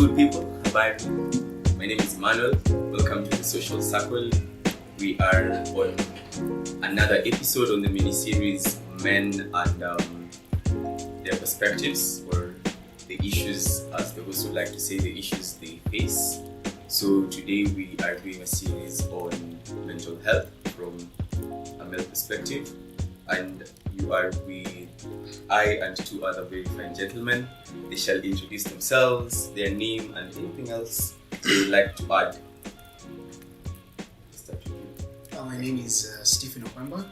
good people? Bye. My name is Emmanuel. Welcome to the Social Circle. We are on another episode on the mini-series Men and their perspectives, or the issues, as they also like to say, the issues they face. So today we are doing a series on mental health from a male perspective, and you are with I and two other very fine gentlemen. They shall introduce themselves, their name, and anything else they would like to add. Start with you. My name is Stephen Okwemba.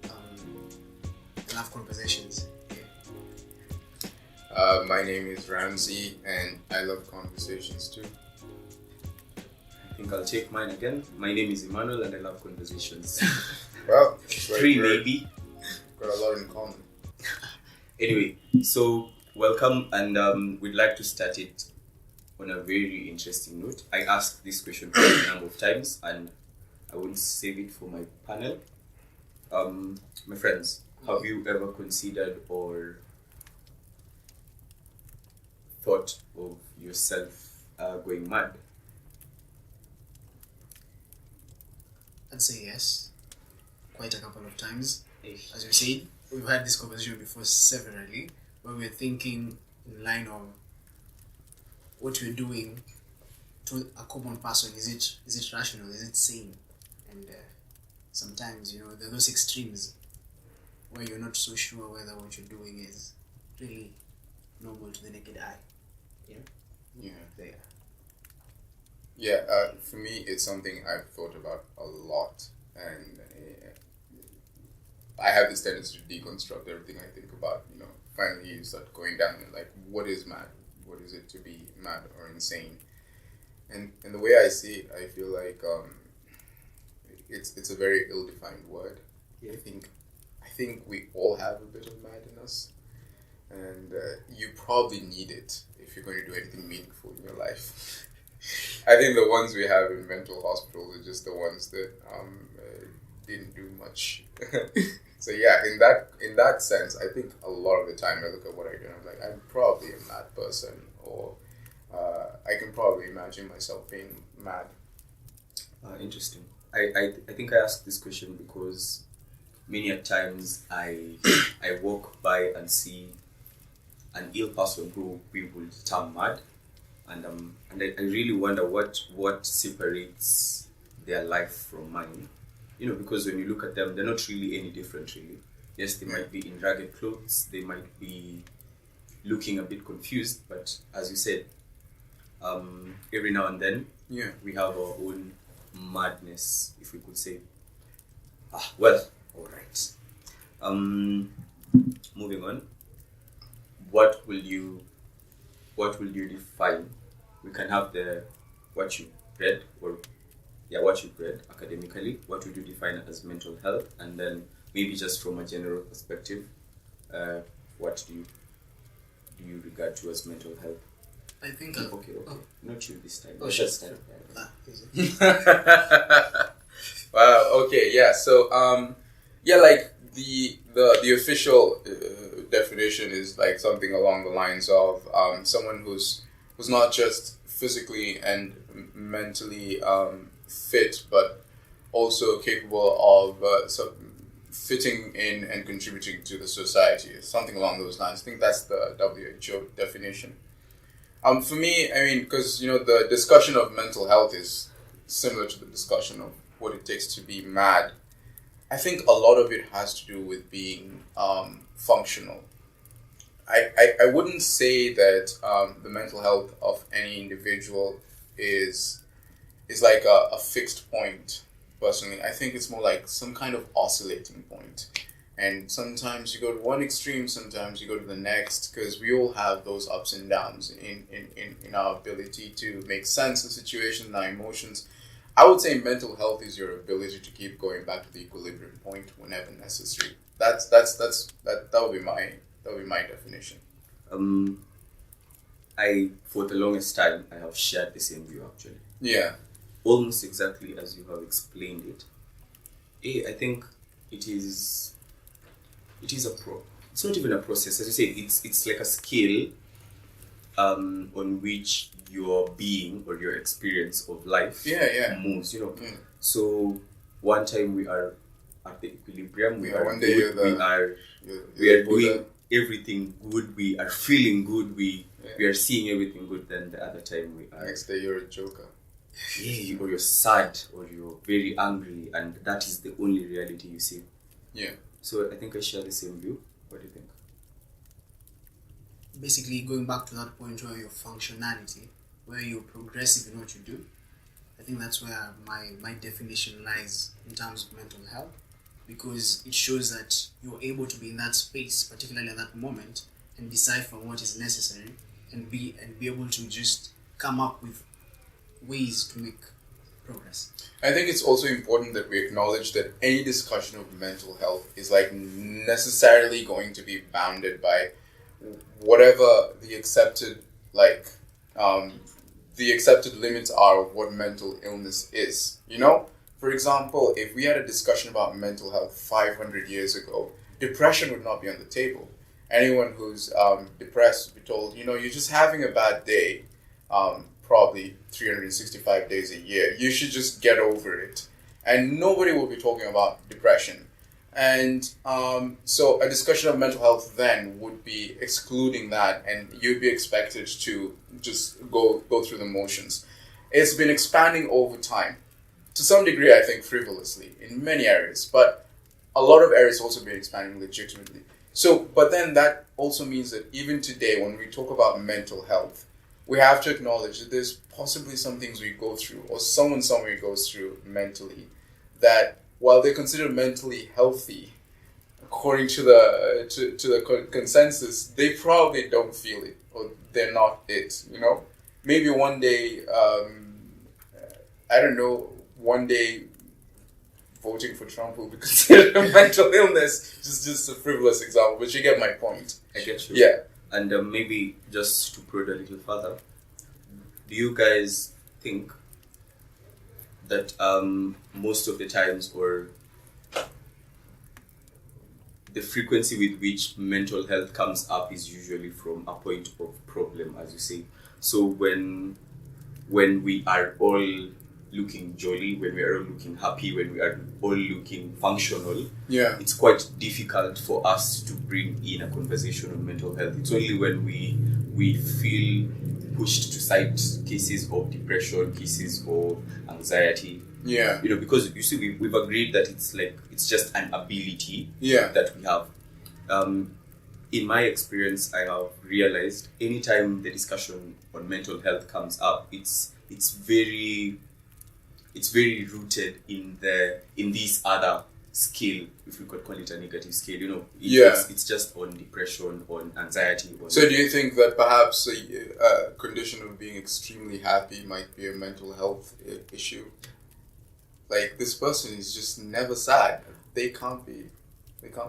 I love conversations. Yeah. My name is Ramsey, and I love conversations too. I think I'll take mine again. My name is Emmanuel, and I love conversations. Well, Three maybe. Got a lot in common. Anyway, so welcome, and we'd like to start it on a very interesting note. I asked this question quite a number of times, and I will save it for my panel. My friends, have you ever considered or thought of yourself going mad? I'd say yes, quite a couple of times. As you said, we've had this conversation before severally, where we're thinking in line of what we're doing to a common person. Is it rational? Is it sane? And sometimes, there are those extremes where you're not so sure whether what you're doing is really normal to the naked eye. Yeah. For me, it's something I've thought about a lot, and I have this tendency to deconstruct everything I think about. Finally you start going down and like, what is mad? What is it to be mad or insane? And the way I see it, I feel like it's a very ill-defined word. Yeah. I think we all have a bit of mad in us, and you probably need it if you're going to do anything meaningful in your life. I think the ones we have in mental hospitals are just the ones that didn't do much. So yeah, in that sense, I think a lot of the time I look at what I do and I'm like, I'm probably a mad person, or I can probably imagine myself being mad. Interesting. I think I asked this question because many a times I walk by and see an ill person who we would term mad, and I really wonder what separates their life from mine. Because when you look at them, they're not really any different, really. Yes, they might be in ragged clothes, they might be looking a bit confused, but as you said, every now and then, we have our own madness, if we could say. Well, all right. Moving on. What will you define? We can have what you've read academically. What would you define as mental health? And then maybe just from a general perspective, what do you regard to as mental health? I think Okay. Not you this time. Oh, sure. Wow. Okay. Yeah. So like the official definition is like something along the lines of someone who's not just physically and mentally fit, but also capable of fitting in and contributing to the society, something along those lines. I think that's the WHO definition. For me, I mean, because the discussion of mental health is similar to the discussion of what it takes to be mad. I think a lot of it has to do with being functional. I wouldn't say that the mental health of any individual is like a fixed point, personally. I think it's more like some kind of oscillating point. And sometimes you go to one extreme, sometimes you go to the next, because we all have those ups and downs in our ability to make sense of situations and our emotions. I would say mental health is your ability to keep going back to the equilibrium point whenever necessary. That would be my definition. For the longest time, I have shared the same view, actually. Yeah. Almost exactly as you have explained it. I think it is it's not even a process. As you say, it's like a skill on which your being or your experience of life moves, you know. So one time we are at the equilibrium, we are doing everything good, we are feeling good, we are seeing everything good. Then the other time we are, next day you're a joker. Or you're sad, or you're very angry, and that is the only reality you see. So I think I share the same view. What do you think? Basically, going back to that point where your functionality, where you're progressive in what you do, I think that's where my definition lies in terms of mental health, because it shows that you're able to be in that space, particularly at that moment, and decipher what is necessary, and be able to just come up with ways to make progress. I think it's also important that we acknowledge that any discussion of mental health is like necessarily going to be bounded by whatever the accepted limits are of what mental illness is. You know, for example, if we had a discussion about mental health 500 years ago, depression would not be on the table. Anyone who's depressed would be told, you know, you're just having a bad day, probably 365 days a year. You should just get over it. And nobody will be talking about depression. And so a discussion of mental health then would be excluding that, and you'd be expected to just go through the motions. It's been expanding over time. To some degree, I think frivolously in many areas, but a lot of areas also been expanding legitimately. So, but then that also means that even today, when we talk about mental health, we have to acknowledge that there's possibly some things we go through, or someone somewhere goes through mentally, that while they're considered mentally healthy, according to the consensus, they probably don't feel it, or they're not it. You know, maybe one day, one day voting for Trump will be considered a mental illness. Just a frivolous example, but you get my point. I get you. Yeah. And maybe just to probe a little further, do you guys think that most of the times, or the frequency with which mental health comes up is usually from a point of problem, as you say? So when we are all looking jolly, when we are all looking happy, when we are all looking functional, it's quite difficult for us to bring in a conversation on mental health. It's only when we feel pushed to cite cases of depression, cases of anxiety. You know, because you see, we've agreed that it's just an ability that we have. In my experience, I have realized anytime the discussion on mental health comes up, it's very rooted in this other scale, if we could call it a negative scale. You know, it's just on depression, on anxiety. So do you think that perhaps a condition of being extremely happy might be a mental health issue? Like, this person is just never sad. They can't be.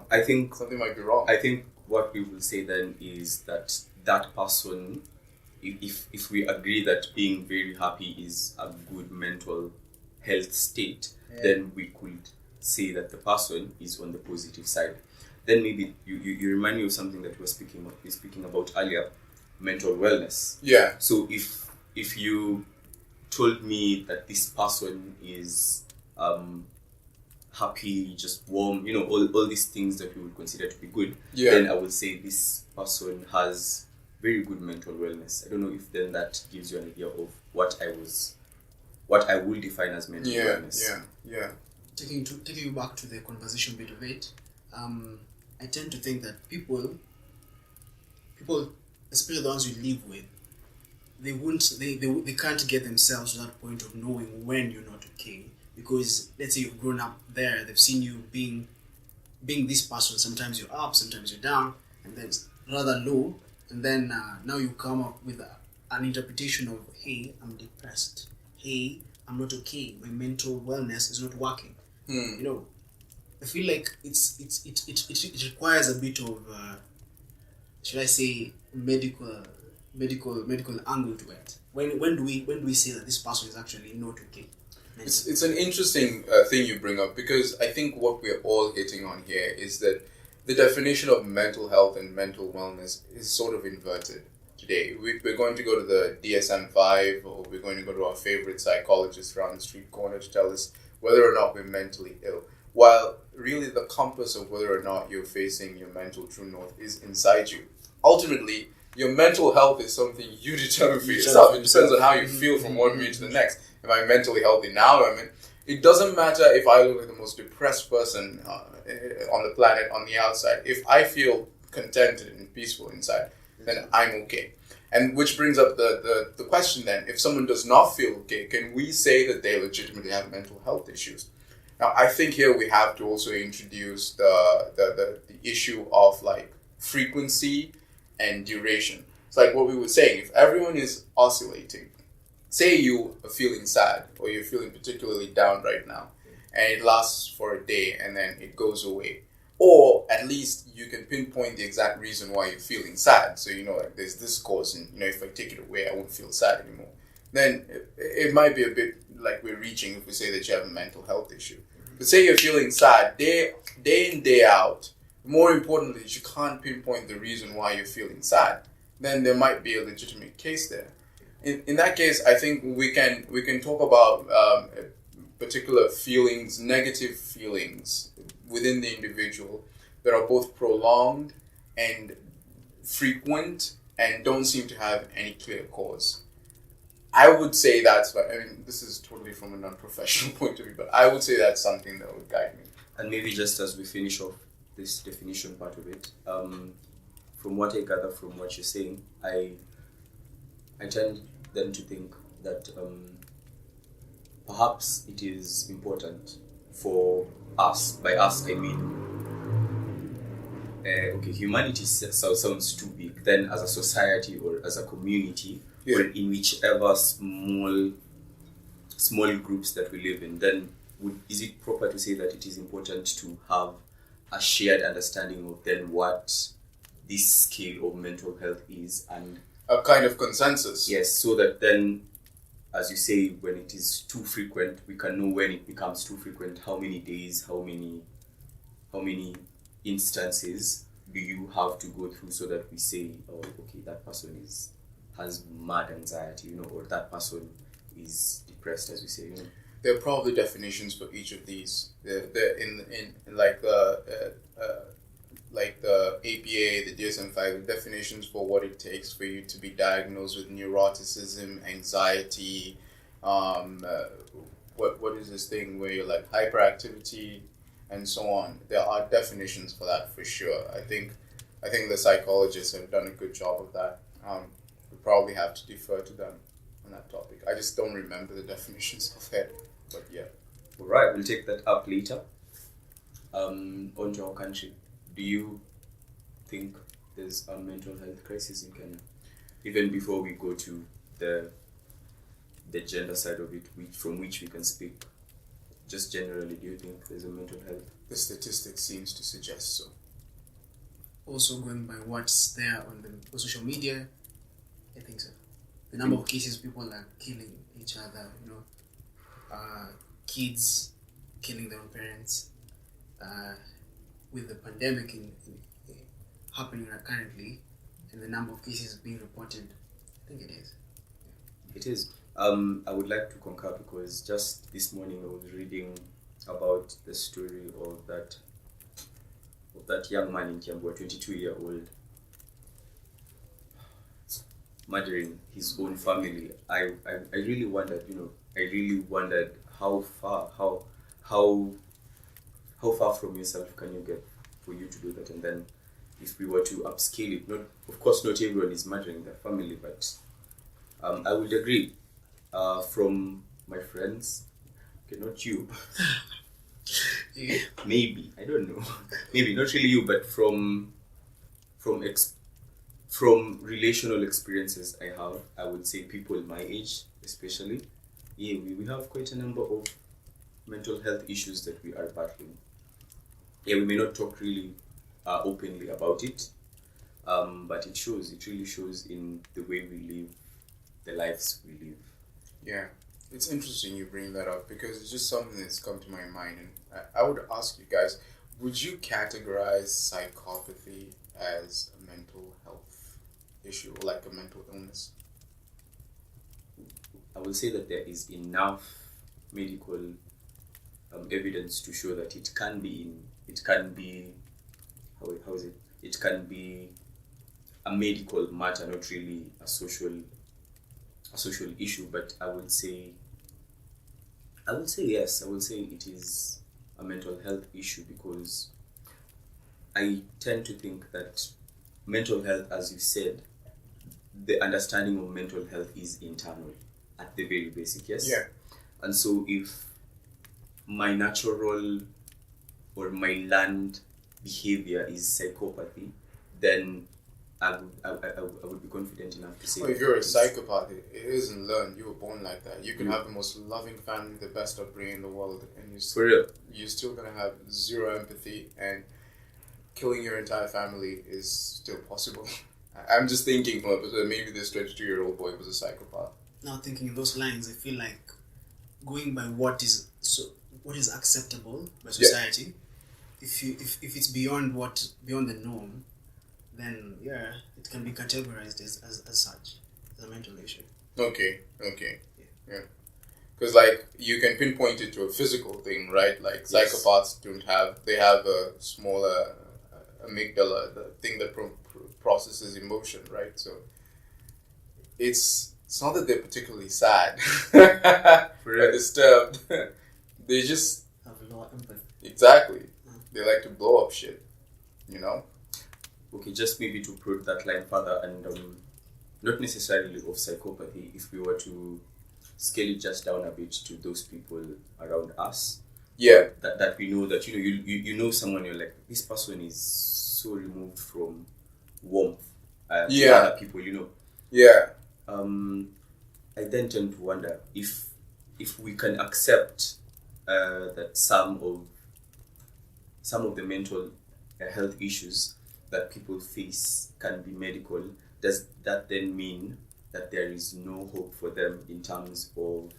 I think something might be wrong. I think what we will say then is that person, if we agree that being very happy is a good mental health state, then we could say that the person is on the positive side. Then maybe you remind me of something that we were speaking about earlier, mental wellness. So if you told me that this person is happy, just warm, you know, all these things that we would consider to be good, then I would say this person has very good mental wellness. I don't know if then that gives you an idea of what I will define as mental wellness. Taking you back to the conversation bit of it, I tend to think that people, especially the ones you live with, they can't get themselves to that point of knowing when you're not okay. Because let's say you've grown up there, they've seen you being this person. Sometimes you're up, sometimes you're down, and then rather low. And then now you come up with an interpretation of, hey, I'm depressed. Hey, I'm not okay. My mental wellness is not working. You know, I feel like it requires a bit of should I say medical angle to it. When do we say that this person is actually not okay? It's an interesting thing you bring up, because I think what we're all hitting on here is that the definition of mental health and mental wellness is sort of inverted. today. We're going to go to the DSM-5, or we're going to go to our favorite psychologist around the street corner to tell us whether or not we're mentally ill. While really the compass of whether or not you're facing your mental true north is inside you. Ultimately, your mental health is something you determine for yourself. It depends on how you feel from one minute to the next. Am I mentally healthy now? I mean, it doesn't matter if I look like the most depressed person on the planet on the outside. If I feel contented and peaceful inside, then I'm okay. And which brings up the question then, if someone does not feel okay, can we say that they legitimately have mental health issues? Now, I think here we have to also introduce the issue of like frequency and duration. It's like what we were saying, if everyone is oscillating, say you are feeling sad or you're feeling particularly down right now, and it lasts for a day and then it goes away. Or at least you can pinpoint the exact reason why you're feeling sad. So, you know, like there's this cause and, you know, if I take it away, I won't feel sad anymore. Then it might be a bit like we're reaching if we say that you have a mental health issue. But say you're feeling sad day in, day out. More importantly, you can't pinpoint the reason why you're feeling sad. Then there might be a legitimate case there. In that case, I think we can talk about particular feelings, negative feelings within the individual that are both prolonged and frequent and don't seem to have any clear cause. I would say that's, I mean, this is totally from a non-professional point of view, but I would say that's something that would guide me. And maybe just as we finish off this definition part of it, from what I gather from what you're saying, I tend then to think that perhaps it is important for us, by us I mean, humanity sounds too big, then as a society or as a community, or in whichever small groups that we live in, then is it proper to say that it is important to have a shared understanding of then what this scale of mental health is, and a kind of consensus? Yes, so that then, as you say, when it is too frequent, we can know when it becomes too frequent, how many days, how many instances do you have to go through so that we say, oh, okay, that person has mad anxiety, you know, or that person is depressed, as we say, you know. There are probably definitions for each of these. They're in like the APA, the DSM-5, definitions for what it takes for you to be diagnosed with neuroticism, anxiety, what is this thing where you're like hyperactivity and so on. There are definitions for that for sure. I think the psychologists have done a good job of that. We probably have to defer to them on that topic. I just don't remember the definitions of it, but yeah. All right, we'll take that up later. On to our country. Do you think there's a mental health crisis in Kenya? Even before we go to the gender side of it, from which we can speak, just generally, do you think there's a mental health? The statistics seems to suggest so. Also going by what's there on social media, I think so. The number of cases people are killing each other, you know, kids killing their own parents, with the pandemic happening currently, and the number of cases being reported, I think it is. It is. I would like to concur because just this morning I was reading about the story of that young man in Kiambu, a 22-year-old, murdering his own family. I really wondered, how far from yourself can you get for you to do that? And then if we were to upscale it, of course not everyone is murdering their family, but I would agree from my friends, okay, not you, maybe, I don't know, maybe not really you, but from relational experiences I would say people my age especially, we have quite a number of mental health issues that we are battling. We may not talk really openly about it, but it really shows in the way we live, the lives we live. Yeah, it's interesting you bring that up because it's just something that's come to my mind, and I would ask you guys, would you categorize psychopathy as a mental health issue, like a mental illness? I will say that there is enough medical evidence to show that it can be how is it? It can be a medical matter, not really a social issue. But I would say yes. I would say it is a mental health issue, because I tend to think that mental health, as you said, the understanding of mental health is internal at the very basic, yes? Yeah. And so if my natural or my learned behavior is psychopathy, then I would be confident enough to say. Well, if you're a psychopath, it isn't learned. You were born like that. You can have the most loving family, the best upbringing in the world, and For real. you're still gonna have zero empathy, and killing your entire family is still possible. I'm just thinking from a perspective, maybe this 22-year-old boy was a psychopath. Now thinking in those lines, I feel like going by what is acceptable by society. If it's beyond the norm, then yeah, it can be categorized as such, as a mental issue. Okay. Yeah. Because like you can pinpoint it to a physical thing, right? Like psychopaths they have a smaller amygdala, the thing that processes emotion, right? So it's not that they're particularly sad or disturbed. They just Have a lot of empathy. exactly. They like to blow up shit, you know. Okay, just maybe to prove that line further, and not necessarily of psychopathy, if we were to scale it just down a bit to those people around us. Yeah. That we know that you know someone, you're like, this person is so removed from warmth to other people, Yeah. I then tend to wonder if we can accept that some of the mental health issues that people face can be medical. Does that then mean that there is no hope for them in terms of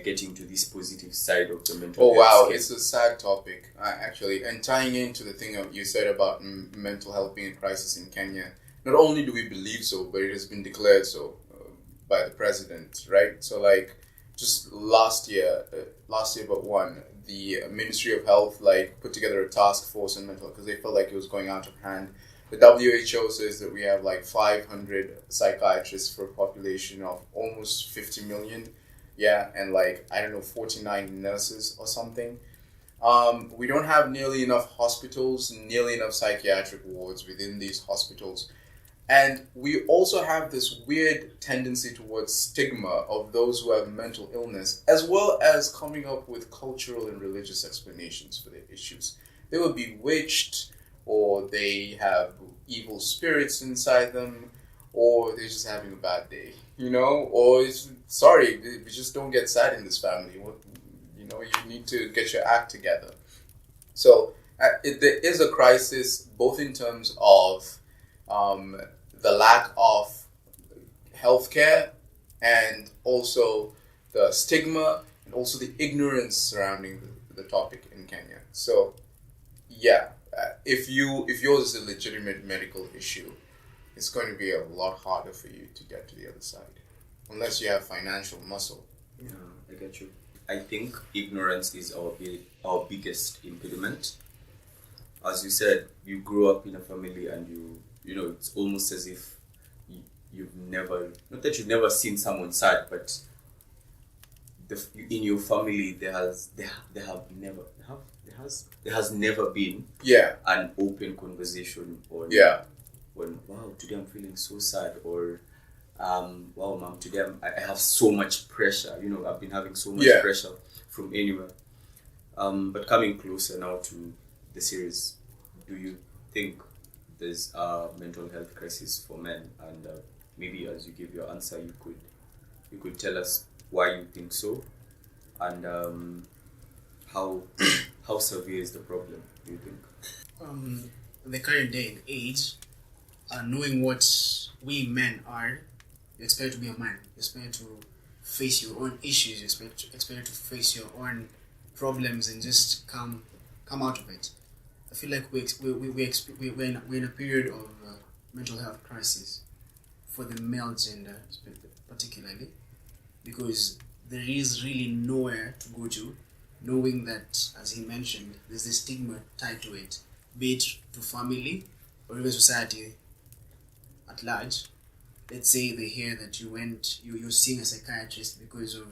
getting to this positive side of the mental health? Oh wow, scale? it's a sad topic actually, and tying into the thing you said about mental health being a crisis in Kenya. Not only do we believe so, but it has been declared so by the president, right? So like, just last year but one, the Ministry of Health put together a task force on mental health because they felt like it was going out of hand. The WHO says that we have 500 psychiatrists for a population of almost 50 million. Yeah, and 49 nurses or something. We don't have nearly enough hospitals, nearly enough psychiatric wards within these hospitals. And we also have this weird tendency towards stigma of those who have mental illness, as well as coming up with cultural and religious explanations for their issues. They were bewitched, or they have evil spirits inside them, or they're just having a bad day, or sorry, we just don't get sad in this family. You need to get your act together. So there is a crisis, both in terms of the lack of healthcare, and also the stigma, and also the ignorance surrounding the topic in Kenya. So, yeah, if yours is a legitimate medical issue, it's going to be a lot harder for you to get to the other side, unless you have financial muscle. Yeah, I get you. I think ignorance is our biggest impediment. As you said, you grow up in a family and it's almost as if you've never, not that you've never seen someone sad, but in your family there has never been an open conversation on wow, today I'm feeling so sad, or wow, mom, today I have so much pressure. I've been having so much pressure from anywhere. But coming closer now to the series, do you think there's a mental health crisis for men? And maybe as you give your answer, you could tell us why you think so, and how severe is the problem, do you think? In the current day and age, knowing what we men are, you expect to be a man. You expect to face your own issues. You expect to face your own problems and just come out of it. I feel like we're in a period of mental health crisis. for the male gender particularly, because there is really nowhere to go to, knowing that, as he mentioned, there's this stigma tied to it, be it to family or even society at large. Let's say they hear that you're seeing a psychiatrist because of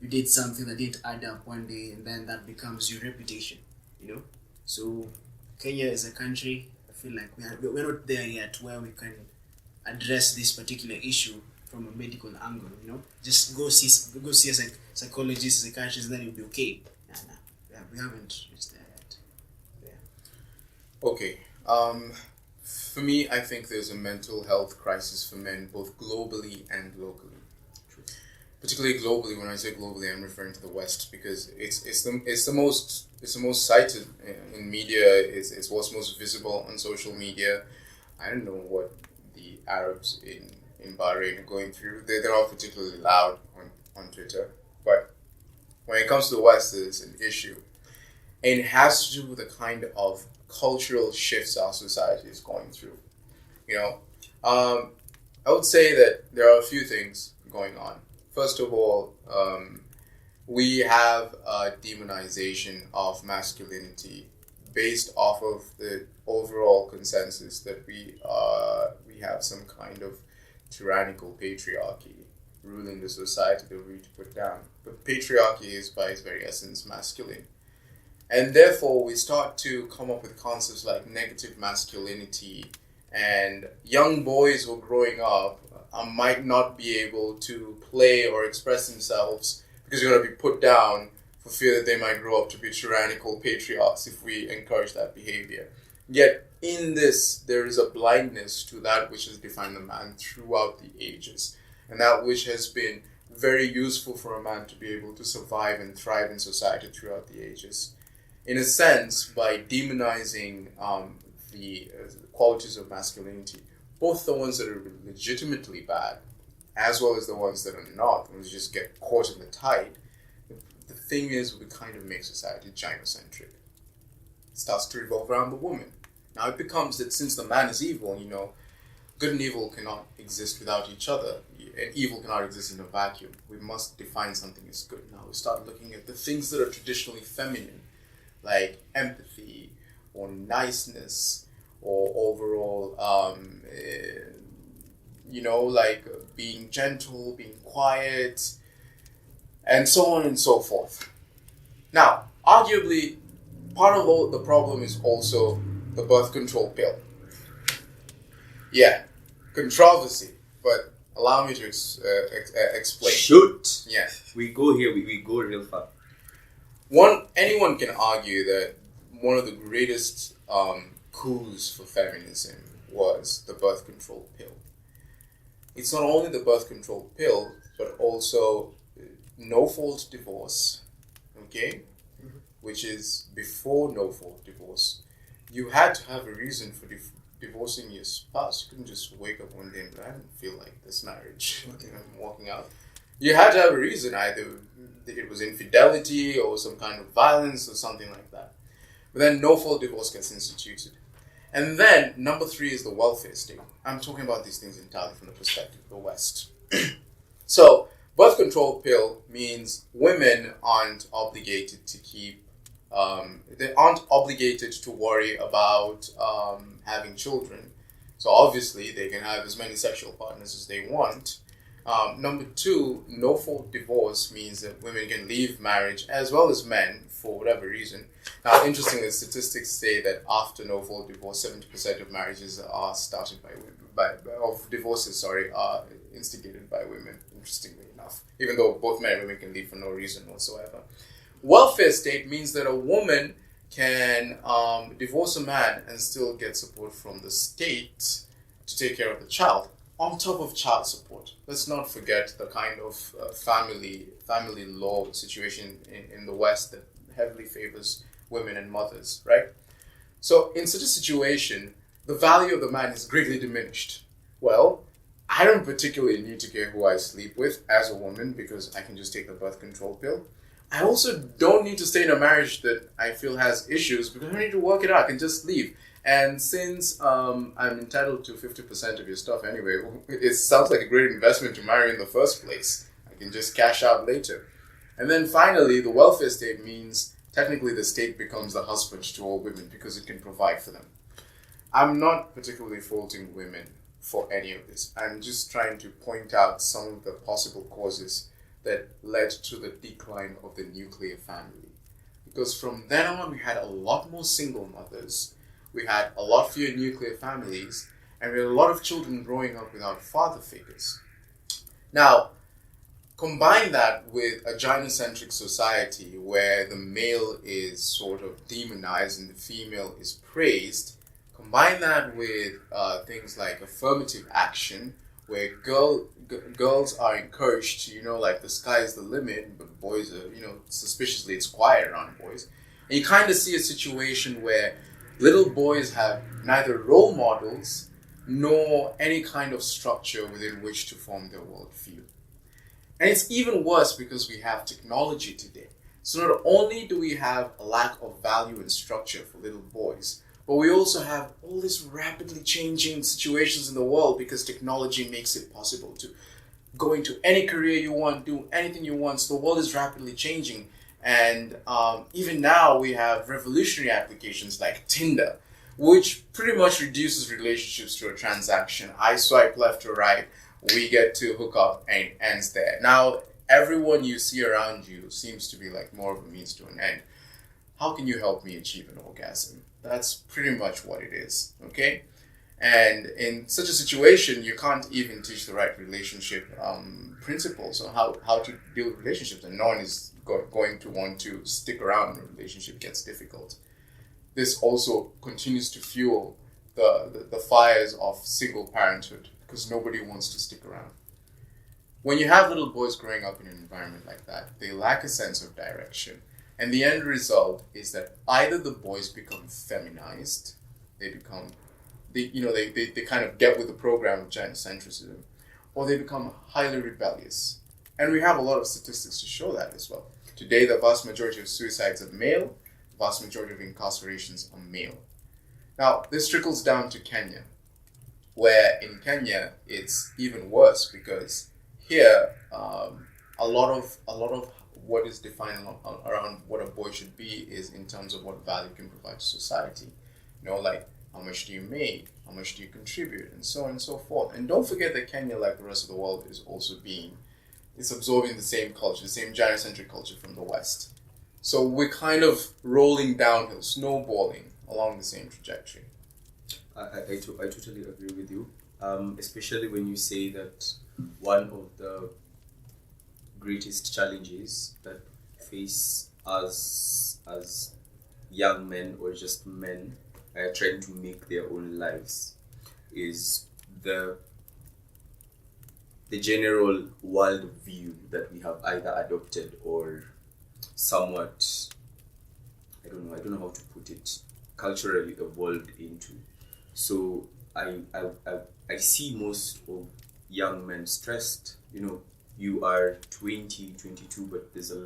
you did something that didn't add up one day, and then that becomes your reputation, you know. So Kenya is a country, I feel like we're not there yet where we can address this particular issue from a medical angle, you know. Just go see a psychologist, psychiatrist, and then you'll be okay. Yeah, we haven't reached there yet. Yeah. Okay. For me, I think there's a mental health crisis for men, both globally and locally. Particularly globally. When I say globally, I'm referring to the West, because it's the most cited in media. It's what's most visible on social media. I don't know what the Arabs in Bahrain are going through. They're not particularly loud on Twitter, but when it comes to the West, there's an issue, and it has to do with the kind of cultural shifts our society is going through. You know, I would say that there are a few things going on. First of all, we have a demonization of masculinity based off of the overall consensus that we have some kind of tyrannical patriarchy ruling the society that we need to put down. But patriarchy is by its very essence masculine. And therefore, we start to come up with concepts like negative masculinity, and young boys who are growing up might not be able to play or express themselves because they're going to be put down for fear that they might grow up to be tyrannical patriarchs if we encourage that behavior. Yet, in this, there is a blindness to that which has defined the man throughout the ages, and that which has been very useful for a man to be able to survive and thrive in society throughout the ages. In a sense, by demonizing the qualities of masculinity, both the ones that are legitimately bad, as well as the ones that are not, the ones that just get caught in the tide, the thing is, we kind of make society gynocentric. It starts to revolve around the woman. Now it becomes that since the man is evil, you know, good and evil cannot exist without each other, and evil cannot exist in a vacuum. We must define something as good. Now we start looking at the things that are traditionally feminine, like empathy or niceness or overall, like being gentle, being quiet, and so on and so forth. Now, arguably, part of all the problem is also the birth control pill. Yeah, controversy, but allow me to explain. Shoot! Yeah. We go here, we go real far. Anyone can argue that one of the greatest coups for feminism was the birth control pill. It's not only the birth control pill, but also no-fault divorce, okay? Mm-hmm. Which is before no-fault divorce. You had to have a reason for divorcing your spouse. You couldn't just wake up one day and I don't feel like this marriage. Okay, I'm walking out. You had to have a reason, either it was infidelity or some kind of violence or something like that. But then no-fault divorce gets instituted. And then, number 3 is the welfare state. I'm talking about these things entirely from the perspective of the West. So, birth control pill means women aren't obligated to they aren't obligated to worry about having children. So obviously, they can have as many sexual partners as they want. Number 2, no-fault divorce means that women can leave marriage as well as men for whatever reason. Now, interestingly, the statistics say that after no-fault divorce, 70% of marriages are started are instigated by women, interestingly enough, even though both men and women can leave for no reason whatsoever. Welfare state means that a woman can divorce a man and still get support from the state to take care of the child, on top of child support. Let's not forget the kind of family law situation in the West that heavily favors women and mothers, right? So in such a situation, the value of the man is greatly diminished. Well, I don't particularly need to care who I sleep with as a woman because I can just take the birth control pill. I also don't need to stay in a marriage that I feel has issues because I don't need to work it out. I can just leave. And since I'm entitled to 50% of your stuff anyway, it sounds like a great investment to marry in the first place. I can just cash out later. And then finally, the welfare state means technically the state becomes the husband to all women because it can provide for them. I'm not particularly faulting women for any of this. I'm just trying to point out some of the possible causes that led to the decline of the nuclear family. Because from then on, we had a lot more single mothers, we had a lot fewer nuclear families, and we had a lot of children growing up without father figures. Now, combine that with a gynocentric society where the male is sort of demonized and the female is praised. Combine that with things like affirmative action, where girls are encouraged to, like the sky is the limit, but boys are, suspiciously it's quiet around boys. And you kind of see a situation where little boys have neither role models nor any kind of structure within which to form their worldview. And it's even worse because we have technology today. So not only do we have a lack of value and structure for little boys, but we also have all these rapidly changing situations in the world because technology makes it possible to go into any career you want, do anything you want. So the world is rapidly changing. And even now we have revolutionary applications like Tinder, which pretty much reduces relationships to a transaction. I swipe left or right, we get to hook up and it ends there. Now, everyone you see around you seems to be like more of a means to an end. How can you help me achieve an orgasm? That's pretty much what it is, okay? And in such a situation, you can't even teach the right relationship principles on how to deal with relationships, and no one is going to want to stick around when a relationship gets difficult. This also continues to fuel the fires of single parenthood because nobody wants to stick around. When you have little boys growing up in an environment like that, they lack a sense of direction. And the end result is that either the boys become feminized, they kind of get with the program of gynocentrism, or they become highly rebellious. And we have a lot of statistics to show that as well. Today, the vast majority of suicides are male, the vast majority of incarcerations are male. Now, this trickles down to Kenya, where in Kenya, it's even worse because here, a lot of what is defined around what a boy should be is in terms of what value can provide to society. Like how much do you make, how much do you contribute, and so on and so forth. And don't forget that Kenya, like the rest of the world, it's absorbing the same culture, the same gynocentric culture from the West. So we're kind of rolling downhill, snowballing along the same trajectory. I totally agree with you, especially when you say that one of the greatest challenges that face us as young men or just men trying to make their own lives is the general world view that we have either adopted or somewhat, I don't know how to put it, culturally evolved into. So I see most of young men stressed. You are 20, 22, but there's I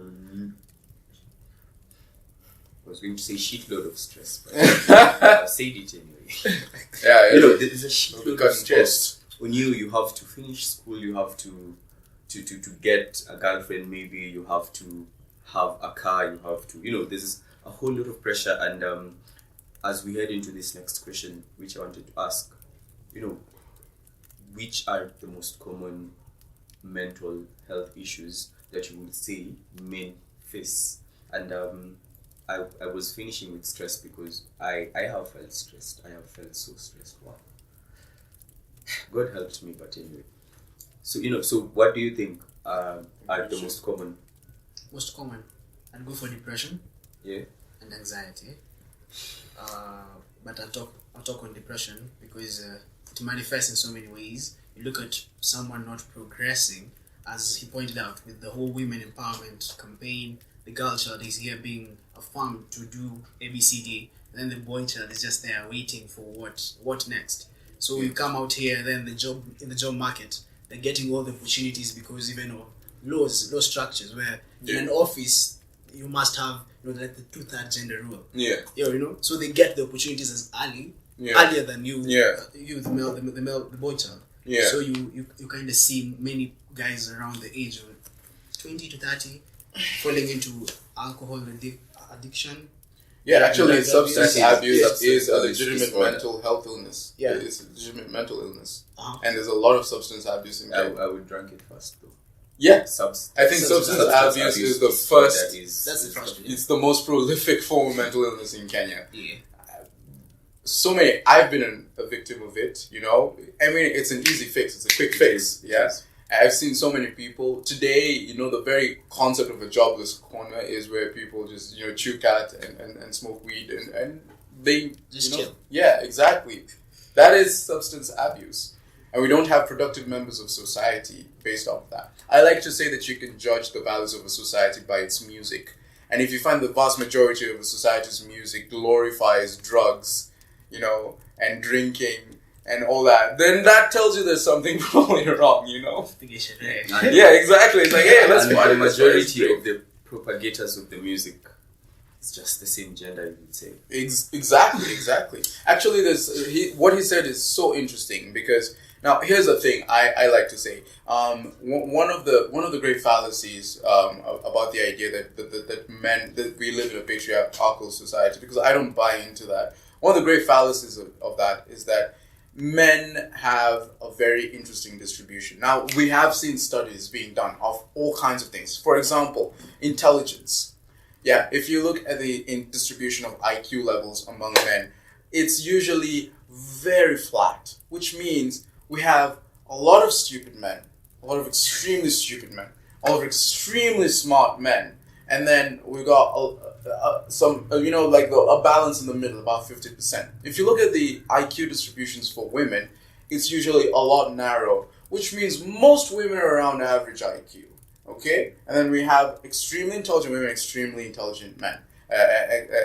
was going to say shitload of stress, but I've said it anyway. Yeah. There's a shitload of stress on you. You have to finish school, you have to get a girlfriend, maybe you have to have a car, you have to, there's a whole lot of pressure. And as we head into this next question, which I wanted to ask, which are the most common mental health issues that you would say men face? And I was finishing with stress because I have felt stressed. I have felt so stressed. Wow. God helped me, but anyway. So, so what do you think are the most common? Most common, I'd go for depression. Yeah. And anxiety. But I'll talk on depression because it manifests in so many ways. You look at someone not progressing, as he pointed out, with the whole women empowerment campaign, the girl child is here being affirmed to do ABCD, and then the boy child is just there waiting for what next. So you come out here, then in the job market, they're getting all the opportunities because even of law structures where in an office you must have like the 2/3 gender rule. Yeah. So they get the opportunities as early earlier than you, Yeah. you the boy child. Yeah. So you kind of see many guys around the age of 20 to 30 falling into alcohol addiction. Yeah, actually, substance That abuse is a that legitimate disorder. mental health illness. Yeah. It's a legitimate mental illness. Uh-huh. And there's a lot of substance abuse in Kenya. I would rank it first though. Yeah. Substance. I think substance abuse is the first. That's the first one. It's the most prolific form of mental illness in Kenya. Yeah. So many. I've been a victim of it. You know, I mean, it's an easy fix. It's a quick fix. Yeah. I've seen so many people today. You know, the very concept of a jobless corner is where people just chew cat and smoke weed and they Just chill. Yeah, exactly. That is substance abuse. And we don't have productive members of society based off that. I like to say that you can judge the values of a society by its music. And if you find the vast majority of a society's music glorifies drugs, and drinking and all that, then that tells you there's something probably wrong, Yeah, exactly. It's like, hey, let's and find the majority of the propagators of the music, it's just the same gender, you would say. Exactly. Actually, what he said is so interesting because now here's the thing I like to say. One of the great fallacies about the idea that we live in a patriarchal society, because I don't buy into that. One of the great fallacies of that is that men have a very interesting distribution. Now, we have seen studies being done of all kinds of things. For example, intelligence. Yeah, if you look at the distribution of IQ levels among men, it's usually very flat, which means we have a lot of stupid men, a lot of extremely stupid men, a lot of extremely smart men, and then we got a balance in the middle, about 50%. If you look at the IQ distributions for women, it's usually a lot narrow, which means most women are around average IQ. Okay? And then we have extremely intelligent women, extremely intelligent men,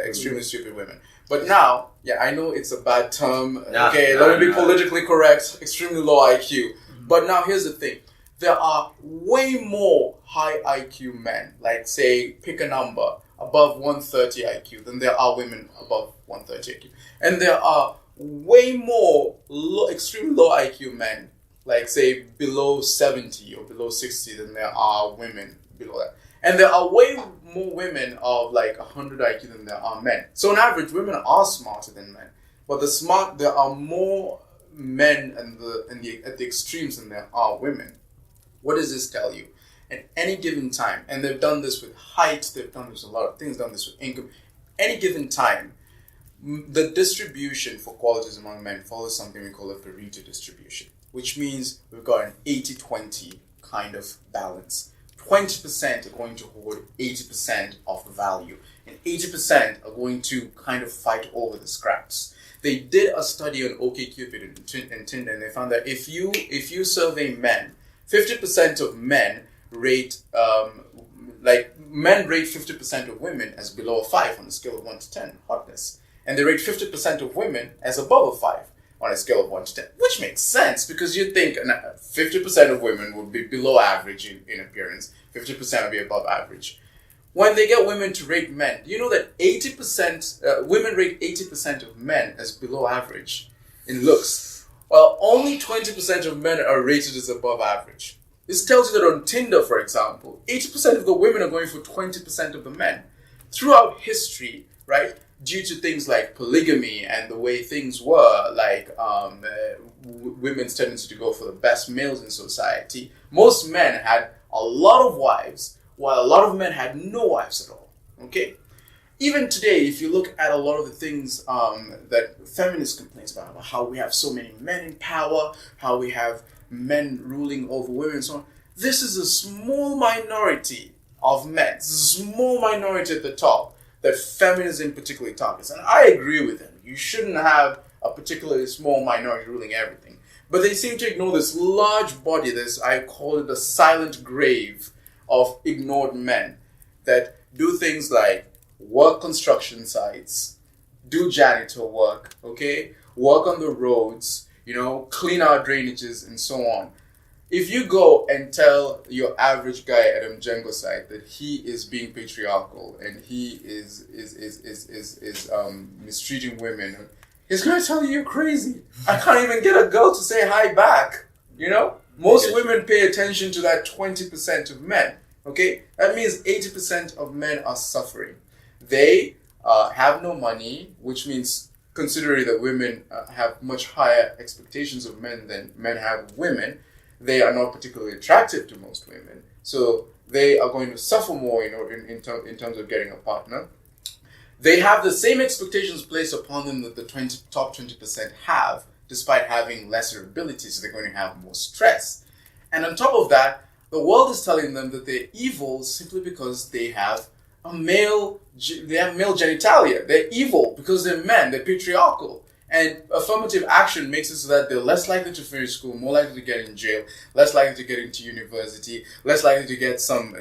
extremely stupid women. But now, I know it's a bad term. Let me be politically correct. Extremely low IQ. But now here's the thing. There are way more high IQ men, like say, pick a number, above 130 IQ than there are women above 130 IQ. And there are way more extremely low IQ men, like say below 70 or below 60 than there are women below that. And there are way more women of like 100 IQ than there are men. So on average, women are smarter than men. But there are more men at the extremes than there are women. What does this tell you? At any given time, and they've done this with height, they've done this with a lot of things, done this with income, any given time, the distribution for qualities among men follows something we call a Pareto distribution, which means we've got an 80-20 kind of balance. 20% are going to hold 80% of the value, and 80% are going to kind of fight over the scraps. They did a study on OkCupid and Tinder, and they found that if you survey men, 50% of men rate 50% of women as below a 5 on a scale of 1 to 10 hotness, and they rate 50% of women as above a 5 on a scale of 1 to 10, which makes sense because you'd think 50% of women would be below average in appearance, 50% would be above average. When they get women to rate men, do you know that 80% women rate 80% of men as below average in looks, while only 20% of men are rated as above average? This tells you that on Tinder, for example, 80% of the women are going for 20% of the men. Throughout history, right, due to things like polygamy and the way things were, like women's tendency to go for the best males in society, most men had a lot of wives, while a lot of men had no wives at all. Okay? Even today, if you look at a lot of the things that feminists complain about how we have so many men in power, how we have men ruling over women and so on, this is a small minority of men. This is a small minority at the top that feminism particularly targets. And I agree with them. You shouldn't have a particularly small minority ruling everything. But they seem to ignore this large body, I call it the silent grave of ignored men that do things like work construction sites, do janitor work, okay? Work on the roads, clean our drainages and so on. If you go and tell your average guy at a Mjengo site that he is being patriarchal and he is mistreating women, he's going to tell you you're crazy. I can't even get a girl to say hi back. You know? Most women pay attention to that 20% of men. Okay? That means 80% of men are suffering. They have no money, which means considering that women have much higher expectations of men than men have of women, they are not particularly attractive to most women. So they are going to suffer more in terms of getting a partner. They have the same expectations placed upon them that the top 20% have, despite having lesser abilities, so they're going to have more stress. And on top of that, the world is telling them that they're evil simply because they have male genitalia. They're evil because they're men, they're patriarchal. And affirmative action makes it so that they're less likely to finish school, more likely to get in jail, less likely to get into university, less likely to get some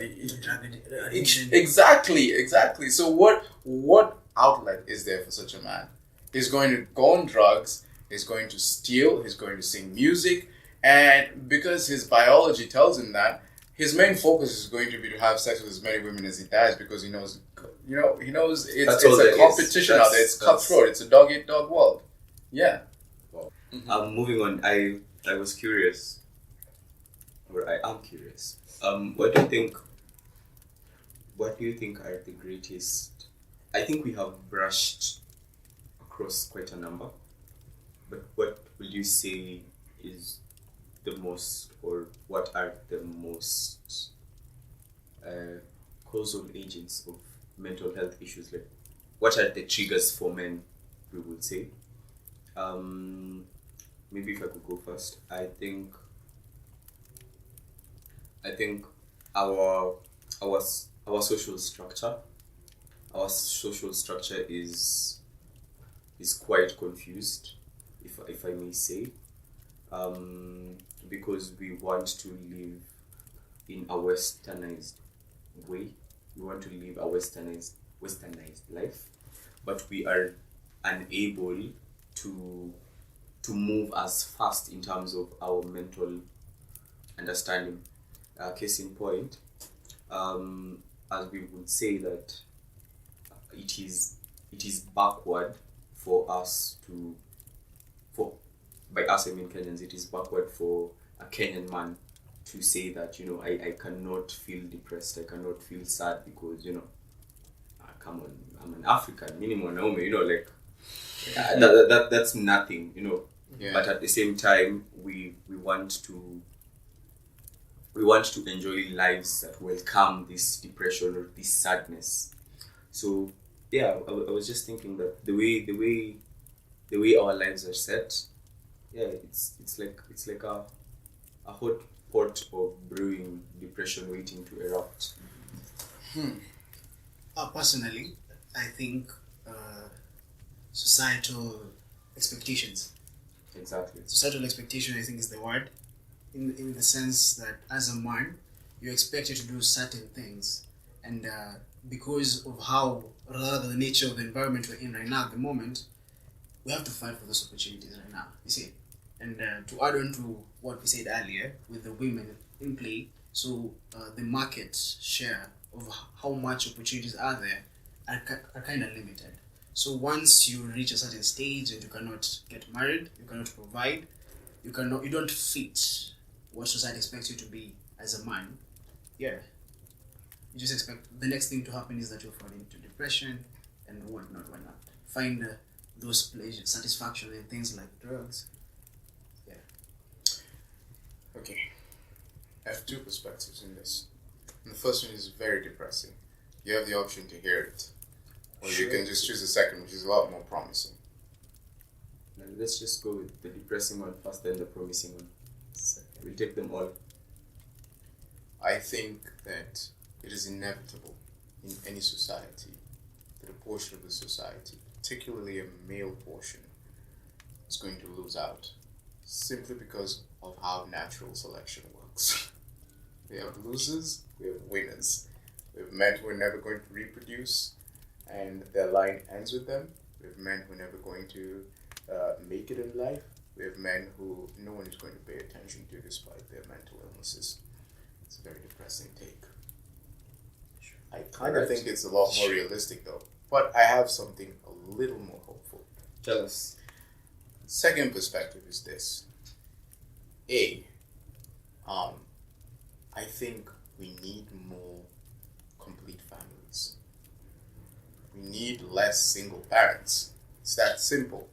Drug addiction. Exactly. So what outlet is there for such a man? He's going to go on drugs, he's going to steal, he's going to sing music, and because his biology tells him that, his main focus is going to be to have sex with as many women as he does, because he knows it's a competition out there. It's cutthroat. It's a dog-eat-dog world. Yeah. Wow. Mm-hmm. Moving on, I was curious, or I am curious. What do you think are the greatest? I think we have brushed across quite a number, but what would you say is the most, or what are the most causal agents of mental health issues? Like, what are the triggers for men, we would say? Maybe if I could go first, I think our social structure is quite confused, if I may say, because we want to live in a westernized way. We want to live a westernized life, but we are unable to move as fast in terms of our mental understanding. Case in point, as we would say that it is backward for us by us I mean Kenyans, it is backward for a Kenyan man to say that, I cannot feel depressed, I cannot feel sad because, come on, I'm an African, minimum Naomi, that's nothing, Yeah. But at the same time, we want to enjoy lives that welcome this depression or this sadness. So yeah, I was just thinking that the way our lives are set, yeah, it's like a hot pot of brewing depression waiting to erupt. Personally, I think societal expectations. Exactly. Societal expectation, I think, is the word, in the sense that as a man, you're expected to do certain things, and because of the nature of the environment we're in right now at the moment, we have to fight for those opportunities right now. You see, and to add on to what we said earlier with the women in play, so the market share of how much opportunities are there are kind of limited. So once you reach a certain stage and you cannot get married, you cannot provide, you don't fit what society expects you to be as a man. Yeah, you just expect the next thing to happen is that you fall into depression and whatnot. Find those pleasure, satisfaction in things like drugs. Yeah. Okay. I have two perspectives in this. And the first one is very depressing. You have the option to hear it. Or you can just choose the second, which is a lot more promising. Now, let's just go with the depressing one first, then the promising one. We'll take them all. I think that it is inevitable in any society that a portion of the society, particularly a male portion, is going to lose out simply because of how natural selection works. We have losers, we have winners. We have men who are never going to reproduce and their line ends with them. We have men who are never going to make it in life. We have men who no one is going to pay attention to despite their mental illnesses. It's a very depressing take. I kind of think it's a lot more realistic though. But I have something a little more hopeful. Tell us. Second perspective is this. I think we need more complete families. We need less single parents. It's that simple.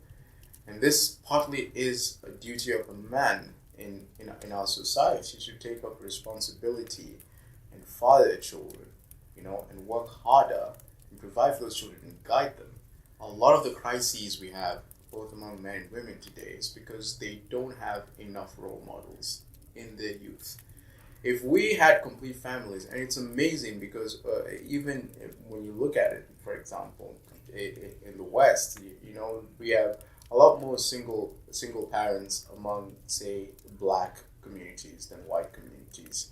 And this partly is a duty of a man in our society to take up responsibility and father their children, and work harder and provide for those children and guide them. A lot of the crises we have, both among men and women today, is because they don't have enough role models in their youth. If we had complete families, and it's amazing because even when you look at it, for example, in the West, we have a lot more single parents among, say, black communities than white communities.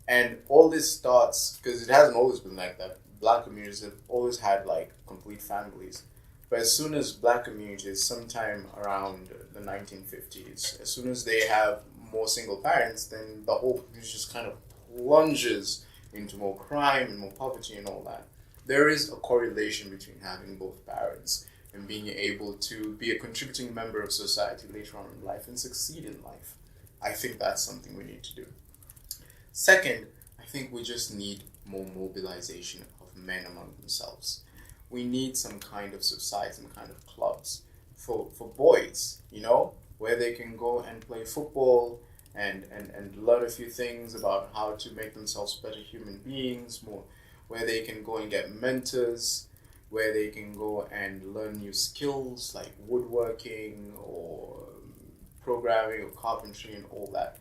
And all this starts, because it hasn't always been like that. Black communities have always had complete families. But as soon as black communities, sometime around the 1950s, as soon as they have more single parents, then the whole community just kind of plunges into more crime and more poverty and all that. There is a correlation between having both parents and being able to be a contributing member of society later on in life and succeed in life. I think that's something we need to do. Second, I think we just need more mobilization of men among themselves. We need some kind of society, some kind of clubs for boys, where they can go and play football and learn a few things about how to make themselves better human beings, where they can go and get mentors, where they can go and learn new skills like woodworking or programming or carpentry and all that.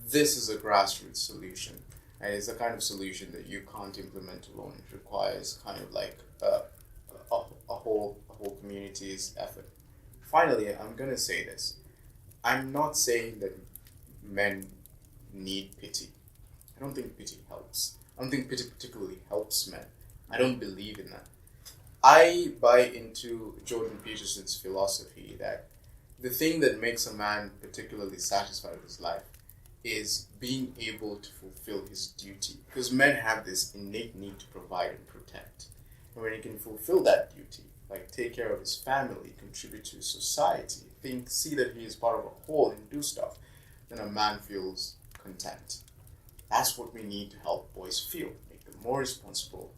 This is a grassroots solution, and it's the kind of solution that you can't implement alone. It requires kind of a whole community's effort. Finally, I'm going to say this. I'm not saying that men need pity. I don't think pity helps. I don't think pity particularly helps men. I don't believe in that. I buy into Jordan Peterson's philosophy that the thing that makes a man particularly satisfied with his life is being able to fulfill his duty. Because men have this innate need to provide and protect. And when he can fulfill that duty, like take care of his family, contribute to society, see that he is part of a whole and do stuff, then a man feels content. That's what we need to help boys feel. Make them more responsible,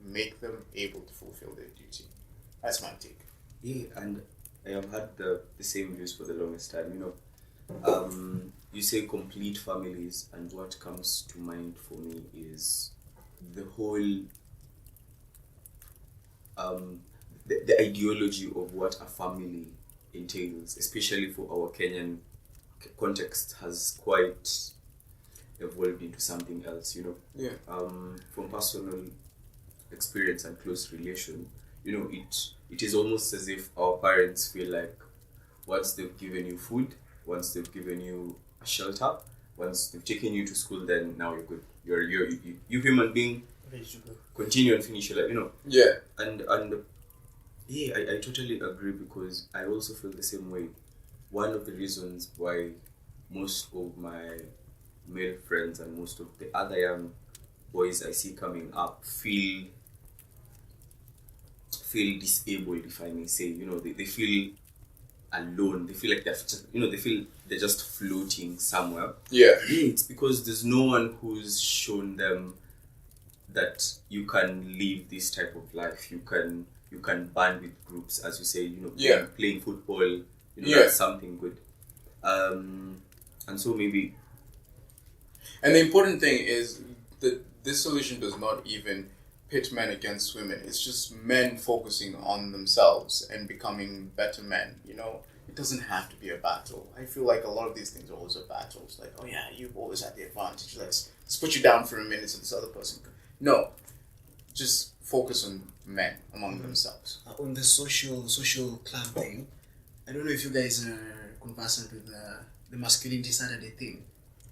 make them able to fulfill their duty. That's my take. Yeah, and I have had the same views for the longest time. You say complete families, and what comes to mind for me is the whole the ideology of what a family entails, especially for our Kenyan context, has quite evolved into something else. Yeah. From personal experience and close relation, it is almost as if our parents feel like once they've given you food, once they've given you a shelter, once they've taken you to school, then now you're good. You human being, continue and finish your life. Yeah. And yeah, I totally agree, because I also feel the same way. One of the reasons why most of my male friends and most of the other young boys I see coming up feel disabled, if I may say. They feel alone. They feel like they're just floating somewhere. Yeah. It's because there's no one who's shown them that you can live this type of life. You can band with groups, as you say. Playing football. That's something good. And so maybe. And the important thing is that this solution does not even pit men against women. It's just men focusing on themselves and becoming better men. It doesn't have to be a battle. I feel like a lot of these things are always a battle. It's like, oh yeah, you've always had the advantage. Let's put you down for a minute so this other person can. No, just focus on men among themselves. On the social club thing, I don't know if you guys are conversant with the Masculinity Saturday thing.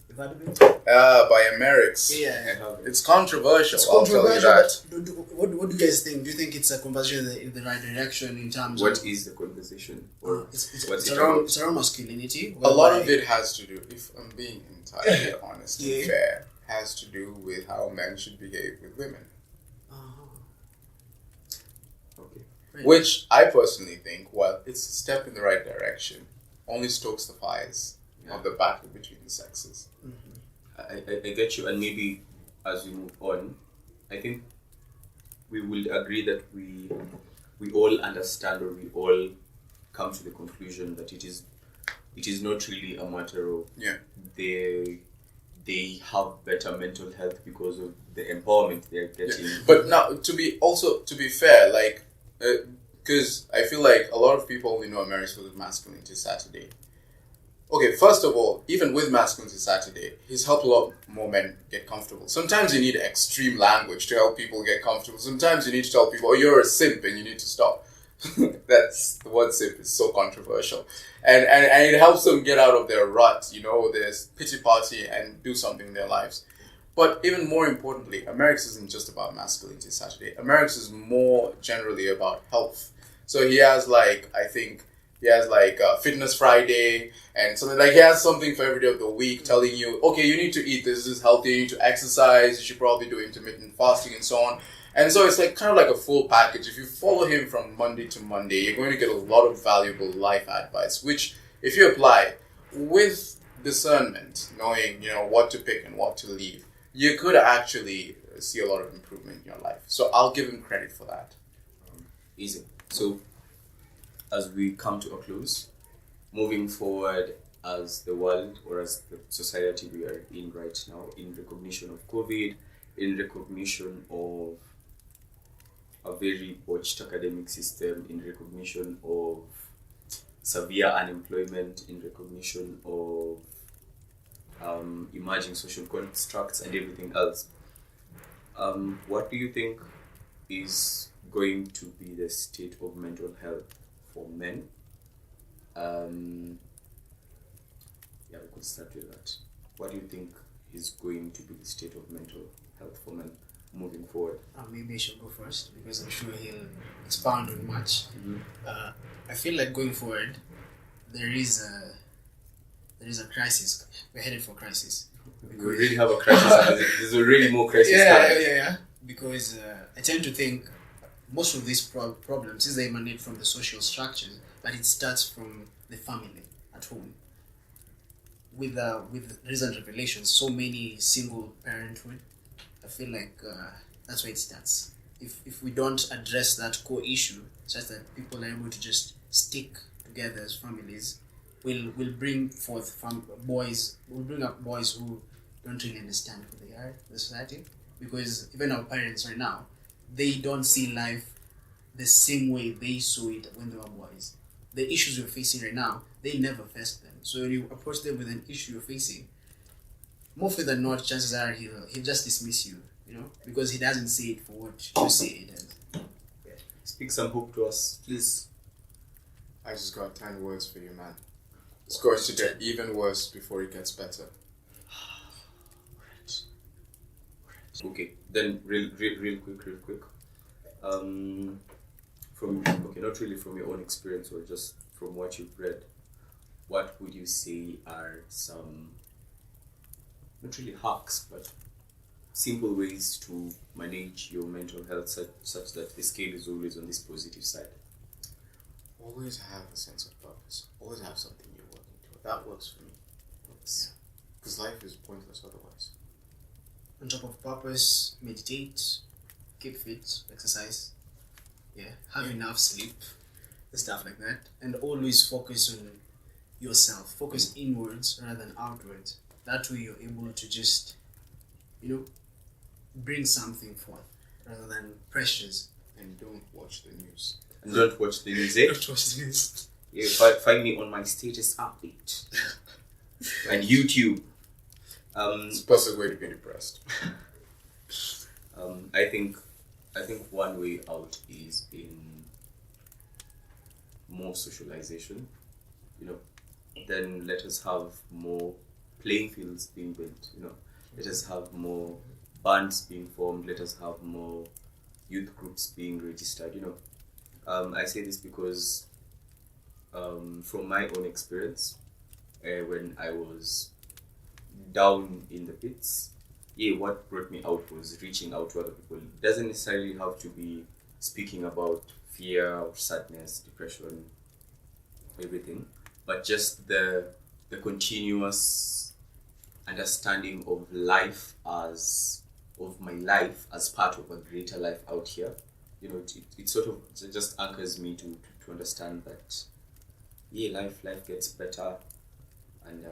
You've heard of it? By Americs. Yeah. It's controversial. It's I'll tell you that. but what do you guys think? Do you think it's a conversation in the right direction in terms What of... is the conversation? It's around masculinity. A lot of it has to do, if I'm being entirely honest and fair, has to do with how men should behave with women. Okay. Right. Which I personally think, well, it's a step in the right direction. only stokes the fires of the battle between the sexes. I get you, and maybe as we move on, I think we will agree that we all understand, or we all come to the conclusion that it is not really a matter of they have better mental health because of the empowerment they're getting. But now, to be fair, like, because I feel like a lot of people only know America's with Masculinity Saturday. Okay, first of all, even with Masculinity Saturday, he's helped a lot more men get comfortable. Sometimes you need extreme language to help people get comfortable. Sometimes you need to tell people, oh, you're a simp and you need to stop. That's the word simp is so controversial. And it helps them get out of their rut, this pity party, and do something in their lives. But even more importantly, America's isn't just about Masculinity Saturday. America's is more generally about health. So he has Fitness Friday and something like he has something for every day of the week telling you, okay, you need to eat this is healthy, you need to exercise, you should probably do intermittent fasting and so on. And so it's like kind of like a full package. If you follow him from Monday to Monday, you're going to get a lot of valuable life advice, which if you apply with discernment, knowing, what to pick and what to leave, you could actually see a lot of improvement in your life. So I'll give him credit for that. Easy. So as we come to a close, moving forward as the world or as the society we are in right now, in recognition of COVID, in recognition of a very botched academic system, in recognition of severe unemployment, in recognition of emerging social constructs and everything else. What do you think is going to be the state of mental health for men? We could start with that. What do you think is going to be the state of mental health for men moving forward? Maybe I should go first because I'm sure he'll expound on much. I feel like going forward, there is a crisis. We're headed for crisis. We really have a crisis. There's already more crisis. Yeah. Because I tend to think most of these problems is they emanate from the social structures, but it starts from the family at home. With recent revelations, so many single parenthood, I feel like that's where it starts. If we don't address that core issue, such that people are able to just stick together as families, we'll bring forth boys. We'll bring up boys who don't really understand who they are in the society, because even our parents right now, they don't see life the same way they saw it when they were boys. The issues we're facing right now, they never faced them. So when you approach them with an issue you're facing, more often than not, chances are he'll just dismiss you, because he doesn't see it for what you see it as. Yeah. Speak some hope to us, please. I just got 10 words for you, man. It's going to get even worse before it gets better. Okay, then real quick. Not really from your own experience or just from what you've read, what would you say are some, not really hacks, but simple ways to manage your mental health such that the scale is always on this positive side? Always have a sense of purpose. Always have something you're working toward. That works for me. Because life is pointless otherwise. On top of purpose, meditate, keep fit, exercise, have enough sleep, stuff like that, and always focus on yourself. Focus inwards rather than outwards. That way you're able to just, bring something forth rather than pressures. And don't watch the news. And don't watch the news, eh? Don't watch the news. Yeah, find me on my status update and YouTube. It's a perfect way to be depressed. I think one way out is in more socialization. Then let us have more playing fields being built. Let us have more bands being formed. Let us have more youth groups being registered. I say this because from my own experience, when I was down in the pits, what brought me out was reaching out to other people. It doesn't necessarily have to be speaking about fear or sadness, depression, everything. but just the continuous understanding of life of my life as part of a greater life out here. You know, it sort of just anchors me to understand that life gets better, and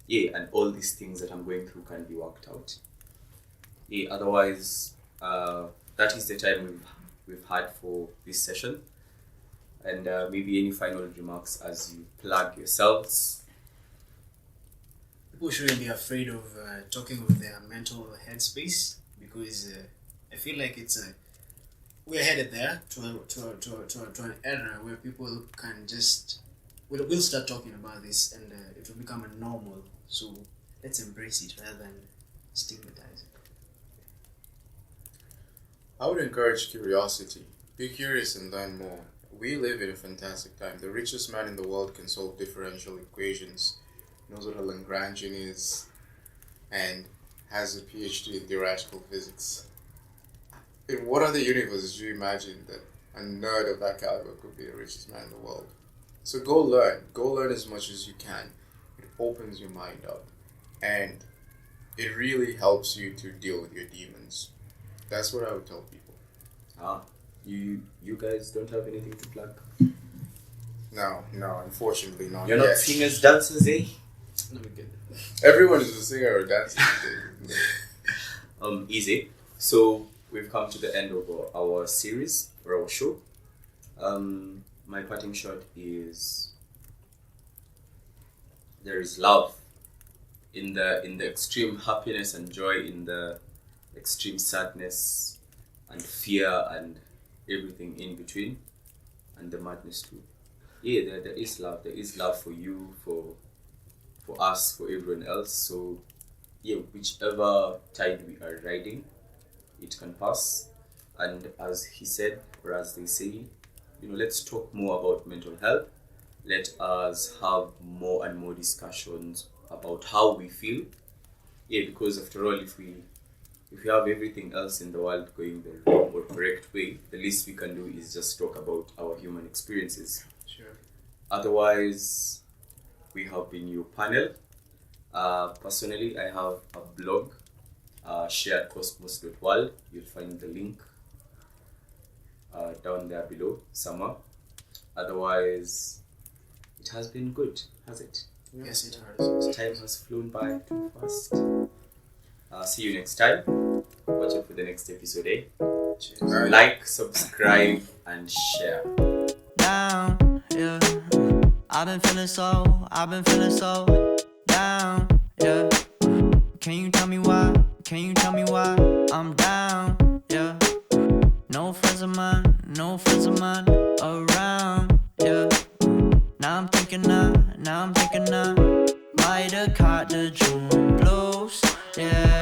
and all these things that I'm going through can be worked out. Otherwise, that is the time we've had for this session. And maybe any final remarks as you plug yourselves. People shouldn't be afraid of talking of their mental headspace, because I feel like we're headed there to an era where people can just we'll start talking about this, and it will become a normal. So let's embrace it rather than stigmatize it. I would encourage curiosity. Be curious and learn more. We live in a fantastic time. The richest man in the world can solve differential equations, knows what a Lagrangian is, and has a PhD in theoretical physics. In what other universe do you imagine that a nerd of that caliber could be the richest man in the world? So go learn. Go learn as much as you can. It opens your mind up. And it really helps you to deal with your demons. That's what I would tell people. You guys don't have anything to plug? No, unfortunately not. You're not singers, dancers, eh? Let me get it. Everyone is a singer or dancer. Easy. So we've come to the end of our series or our show. My parting shot is there is love in the extreme happiness and joy, in the extreme sadness and fear and everything in between, and the madness too. There is love. There is love for you, for us, for everyone else. So whichever tide we are riding, it can pass. And as he said, or as they say, let's talk more about mental health. Let us have more and more discussions about how we feel. Because after all, if we have everything else in the world going the wrong or correct way, the least we can do is just talk about our human experiences. Sure. Otherwise, we have been your panel. Personally, I have a blog, sharedcosmos.world. You'll find the link down there below somewhere. Otherwise, it has been good, has it? Yes, it has. Time has flown by too fast. See you next time. Watch out for the next episode, eh? Cheers. Like, subscribe, and share. Down, yeah. I've been feeling so down, yeah. Can you tell me why? I'm down, yeah. No friends of mine around, yeah. Now I'm thinking might have caught the June blues, yeah.